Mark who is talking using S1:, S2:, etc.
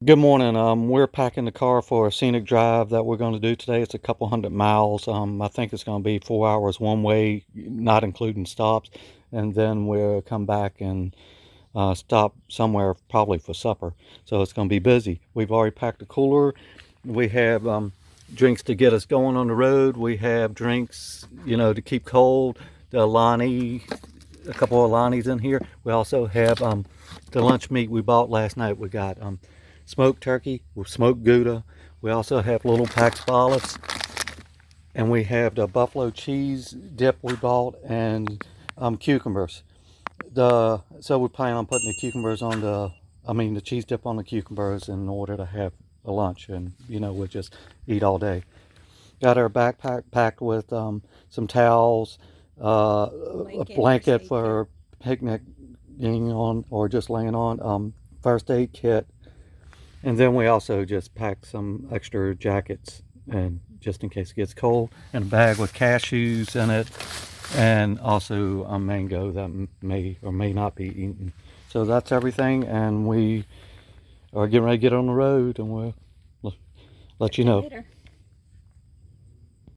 S1: Good morning. We're packing the car for a scenic drive that we're going to do today. It's a couple 100 miles. I think it's going to be 4 hours one way, not including stops, and then we'll come back and stop somewhere probably for supper. So it's going to be busy. We've already packed a cooler. We have drinks to get us going on the road. We have drinks, to keep cold. The Alani, a couple of Alani's in here. We also have the lunch meat we bought last night. We got smoked turkey with smoked Gouda. We also have little packs of olives, and we have the buffalo cheese dip we bought and cucumbers. So we plan on putting the cucumbers on the cheese dip on the cucumbers in order to have a lunch, and we'll just eat all day. Got our backpack packed with some towels, a blanket for picnicking on or just laying on, first aid kit, and then we also just packed some extra jackets and just in case it gets cold, and a bag with cashews in it, and also a mango that may or may not be eaten. So that's everything, and we are getting ready to get on the road, and we'll let you know.
S2: Later.